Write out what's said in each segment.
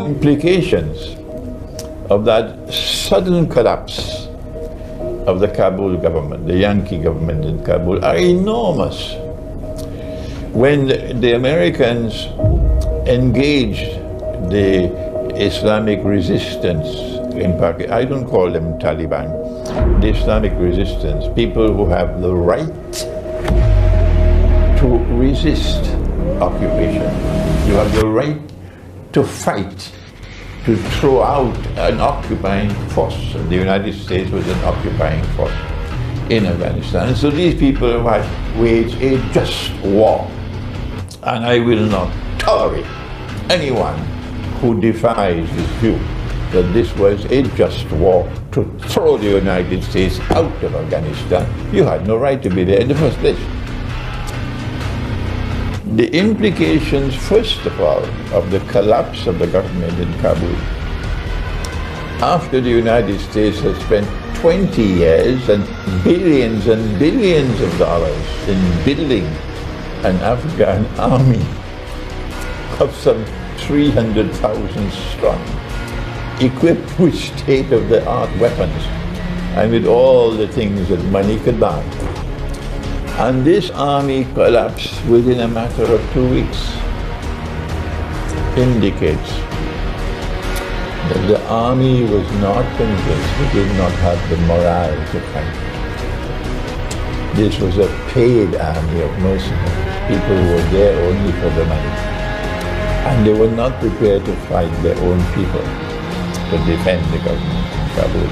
Implications of that sudden collapse of the Kabul government, the Yankee government in Kabul, are enormous. When the Americans engaged the Islamic resistance in Pakistan, I don't call them Taliban, the Islamic resistance, people who have the right to resist occupation. You have the right to fight, to throw out an occupying force. The United States was an occupying force in Afghanistan. And so these people had waged a just war. And I will not tolerate anyone who defies this view that this was a just war to throw the United States out of Afghanistan. You had no right to be there in the first place. The implications, first of all, of the collapse of the government in Kabul, after the United States has spent 20 years and billions of dollars in building an Afghan army of some 300,000 strong, equipped with state-of-the-art weapons and with all the things that money could buy. And this army collapsed within a matter of 2 weeks. Indicates that the army was not convinced, it did not have the morale to fight. This was a paid army of mercenaries, people who were there only for the money. And they were not prepared to fight their own people to defend the government in Kabul.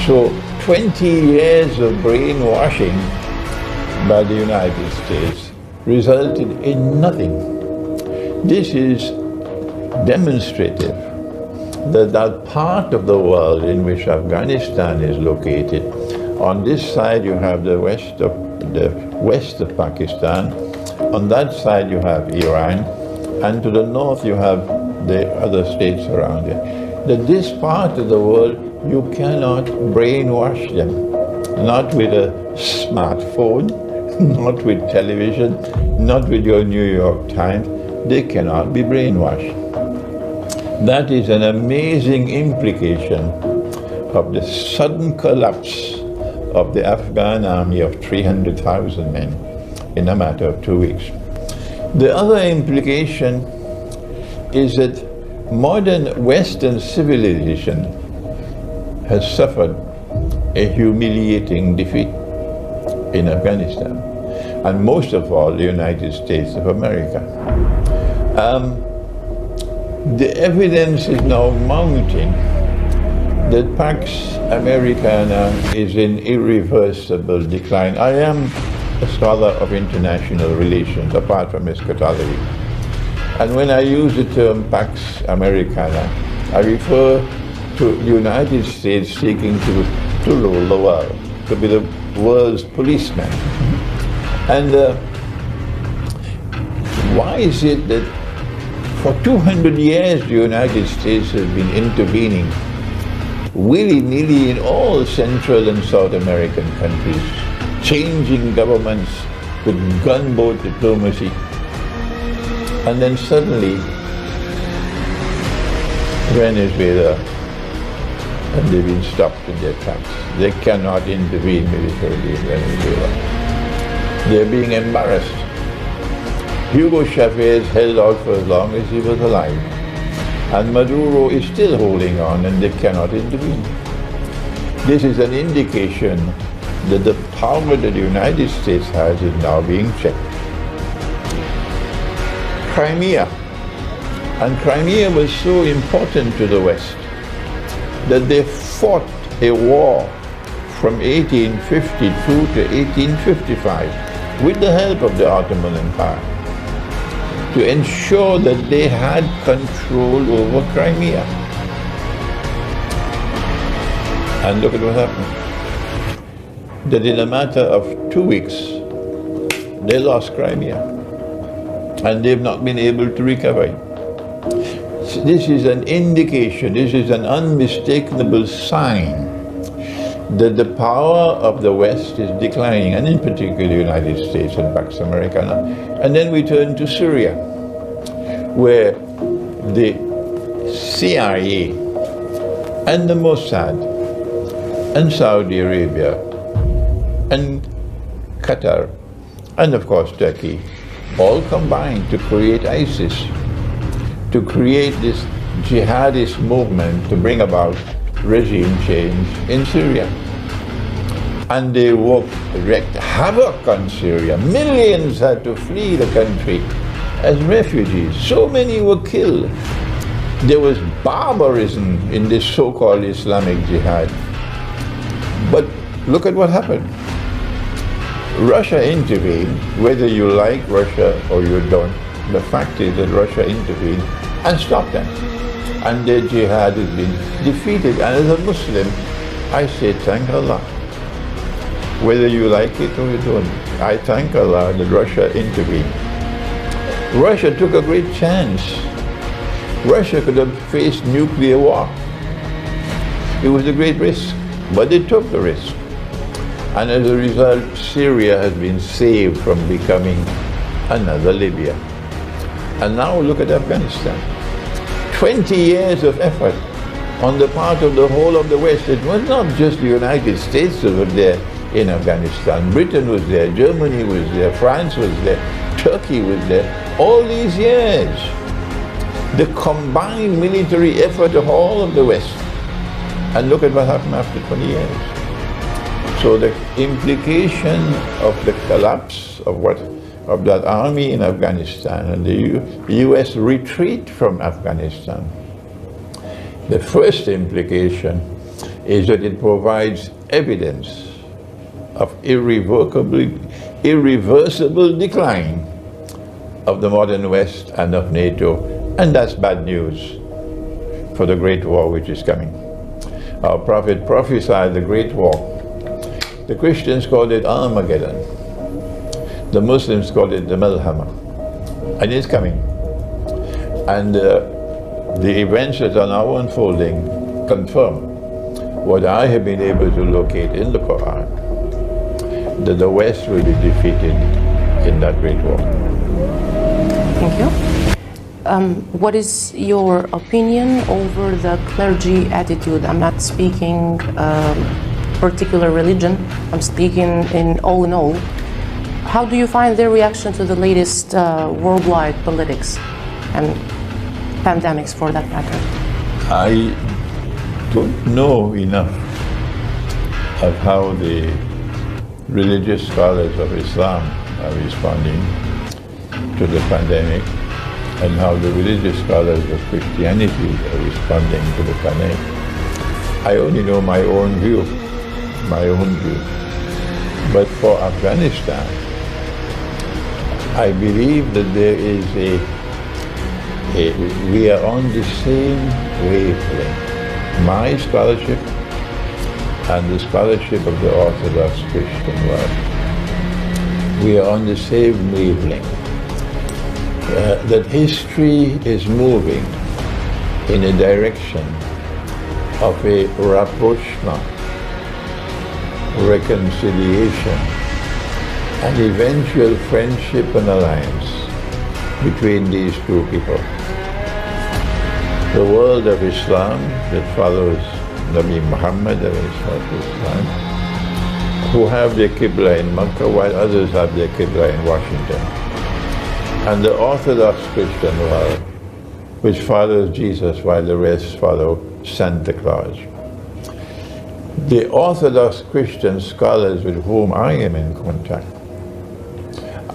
So 20 years of brainwashing by the United States resulted in nothing. This is demonstrative that that part of the world in which Afghanistan is located, on this side you have the west of Pakistan, on that side you have Iran, and to the north you have the other states around it. That this part of the world, you cannot brainwash them, not with a smartphone, not with television, not with your New York Times. They cannot be brainwashed. That is an amazing implication of the sudden collapse of the Afghan army of 300,000 men in a matter of 2 weeks. The other implication is that modern Western civilization has suffered a humiliating defeat in Afghanistan, and most of all the United States of America. The evidence is now mounting that Pax Americana is in irreversible decline. I am a scholar of international relations, apart from eschatology. And when I use the term Pax Americana, I refer to the United States seeking to rule the world, to be the world's policeman. And why is it that for 200 years the United States has been intervening willy-nilly in all Central and South American countries, changing governments with gunboat diplomacy, and then suddenly Venezuela, and they've been stopped in their tracks. They cannot intervene militarily in Venezuela. They're being embarrassed. Hugo Chavez held out for as long as he was alive, and Maduro is still holding on, and they cannot intervene. This is an indication that the power that the United States has is now being checked. Crimea. And Crimea was so important to the West that they fought a war from 1852 to 1855 with the help of the Ottoman Empire to ensure that they had control over Crimea. And look at what happened. That in a matter of 2 weeks, they lost Crimea, and they've not been able to recover it. This is an indication, this is an unmistakable sign that the power of the West is declining, and in particular the United States and Pax Americana. And then we turn to Syria. where the CIA and the Mossad and Saudi Arabia and Qatar and of course Turkey all combined to create ISIS, to create this jihadist movement to bring about regime change in Syria. And they wreaked havoc on Syria. Millions had to flee the country as refugees. So many were killed. There was barbarism in this so-called Islamic jihad. But look at what happened. Russia intervened, whether you like Russia or you don't. The fact is that Russia intervened and stopped them. And their jihad has been defeated. And as a Muslim, I say thank Allah. Whether you like it or you don't, I thank Allah that Russia intervened. Russia took a great chance. Russia could have faced nuclear war. It was a great risk, but they took the risk. And as a result, Syria has been saved from becoming another Libya. And now look at Afghanistan. 20 years of effort on the part of the whole of the West. It was not just the United States that were there in Afghanistan. Britain was there, Germany was there, France was there, Turkey was there. All these years, the combined military effort of all of the West. And look at what happened after 20 years. So the implication of the collapse of that army in Afghanistan and the US retreat from Afghanistan, the first implication is that it provides evidence of irreversible decline of the modern West and of NATO, and that's bad news for the Great War which is coming. Our Prophet prophesied the Great War. The Christians called it Armageddon. The Muslims called it the Malhama. And it's coming. And the events that are now unfolding confirm what I have been able to locate in the Quran, that the West will be defeated in that great war. Thank you. What is your opinion over the clergy attitude? I'm not speaking particular religion, I'm speaking in all. How do you find their reaction to the latest worldwide politics and pandemics for that matter? I don't know enough of how the religious scholars of Islam are responding to the pandemic and how the religious scholars of Christianity are responding to the pandemic. I only know my own view. But for Afghanistan, I believe that there is we are on the same wavelength. My scholarship and the scholarship of the Orthodox Christian world. We are on the same wavelength. That history is moving in a direction of a rapprochement, reconciliation, and eventual friendship and alliance between these two people. The world of Islam that follows Nabi Muhammad, who have their Qibla in Mecca while others have their Qibla in Washington. And the Orthodox Christian world, which follows Jesus while the rest follow Santa Claus. The Orthodox Christian scholars with whom I am in contact,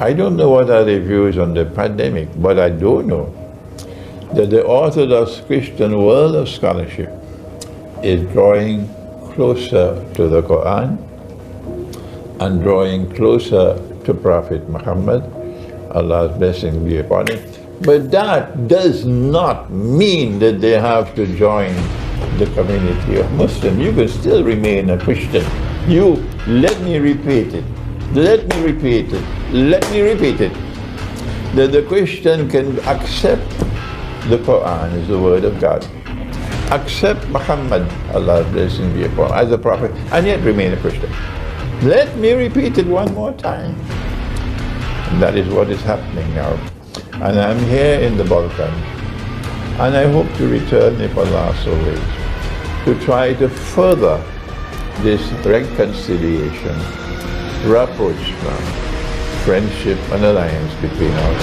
I don't know what are their views on the pandemic, but I do know that the Orthodox Christian world of scholarship is drawing closer to the Quran and drawing closer to Prophet Muhammad, Allah's blessing be upon him. But that does not mean that they have to join the community of Muslims. You can still remain a Christian. Let me repeat it. That the Christian can accept the Quran as the word of God, accept Muhammad, Allah's blessing be upon him, as a prophet, and yet remain a Christian. Let me repeat it one more time. And that is what is happening now. And I'm here in the Balkans, and I hope to return if Allah so wills, to try to further this reconciliation, rapprochement, friendship and alliance between us.